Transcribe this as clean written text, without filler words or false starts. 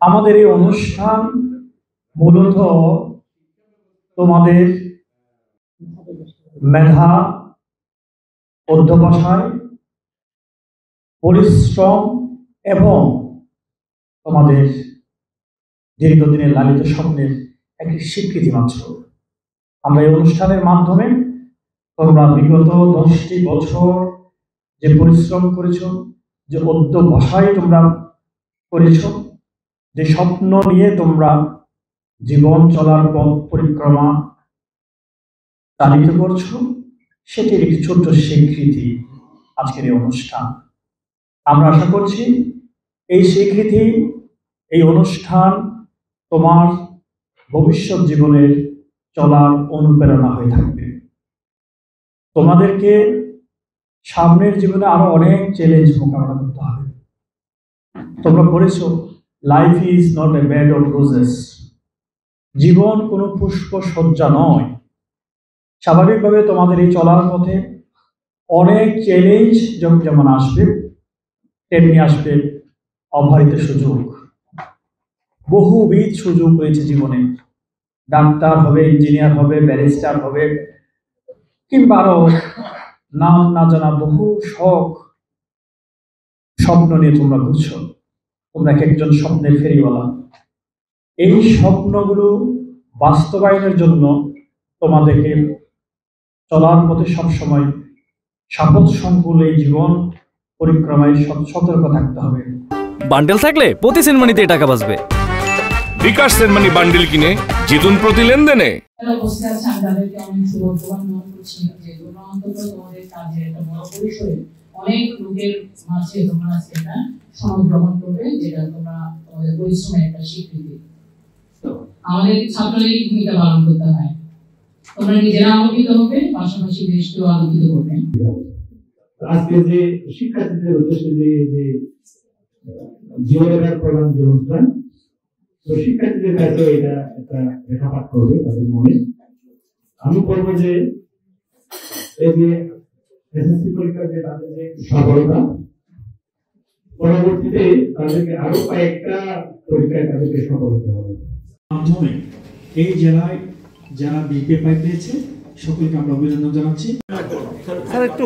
আমাদের এই অনুষ্ঠান মূলত তোমাদের মেধা, অধ্যবসায়, পরিশ্রম এবং তোমাদের দীর্ঘদিনের লালিত স্বপ্নের একটি স্বীকৃতি মাত্র। আমরা এই অনুষ্ঠানের মাধ্যমে তোমরা বিগত 10টি বছর যে পরিশ্রম করেছ, যে অধ্যবসায় তোমরা করেছ, যে স্বপ্ন নিয়ে তোমরা জীবন চলার পথ পরিক্রমা চালিত করছো, সেটির একটি ছোট্ট স্বীকৃতি আজকের এই অনুষ্ঠান। আমরা আশা করছি এই স্বীকৃতি, এই অনুষ্ঠান তোমার ভবিষ্যৎ জীবনের চলার অনুপ্রেরণা হয়ে থাকবে। তোমাদেরকে সামনের জীবনে আরো অনেক চ্যালেঞ্জ মোকাবেলা করতে হবে। তোমরা পড়েছ, life is not a bed of roses. জীবন কোনো পুষ্প সজ্জা নয়। স্বাভাবিকভাবে তোমাদের এই চলার পথে অনেক চ্যালেঞ্জ যেমন আসবে, তেমনি আসবে অবারিত সুযোগ। বহুবিধ সুযোগ রয়েছে জীবনে। ডাক্তার হবে, ইঞ্জিনিয়ার হবে, ব্যারিস্টার হবে, কিংবা আরো নাম না জানা বহু স্বপ্ন নিয়ে তোমরা ঘুরছো। তোমরা একজন স্বপ্নের ফেরিওয়ালা। এই স্বপ্নগুলো বাস্তবায়নের জন্য তোমাদেরকে চলার পথে সবসময় সাপোর্ট সংকুল এই জীবন পরিক্রমায় সতর্ক থাকতে হবে। বান্ডেল থাকলে প্রতি সেনমানিতে টাকা বাঁচবে। বিকাশ সেনমানি বান্ডেল কিনে জিতুন প্রতি লেনদেনে। অনেক লোকের মাঝে তোমরা আজকে এটা সনদ গ্রহণ করবে, যেটা তোমরা তোমাদের পরিশ্রমের একটা স্বীকৃতি। আমাদের ছাত্রলীগ ভূমিকা পালন করতে হয়। তোমরা নিজেরা আলোকিত হবে, পাশাপাশি দেশকেও আলোকিত করবে। আজকে যে শিক্ষার্থীদের উদ্দেশ্যে যে জীবনের প্রধান যে অনুষ্ঠান, তো শিক্ষার্থীদের কাছে এটা একটা রেখাপাত করবে তাদের মনে। আমি বলবো যে এই যে এসএসসি পরীক্ষার যে তাদের যে সফলতা, পরবর্তীতে তাদেরকে আরো কয়েকটা পরীক্ষায় তাদেরকে সফল হতে হবে। মাধ্যমে এই জেলায় যারা বিপিএ পেয়েছে সকলকে আমরা অভিনন্দন জানাচ্ছি। স্যার একটু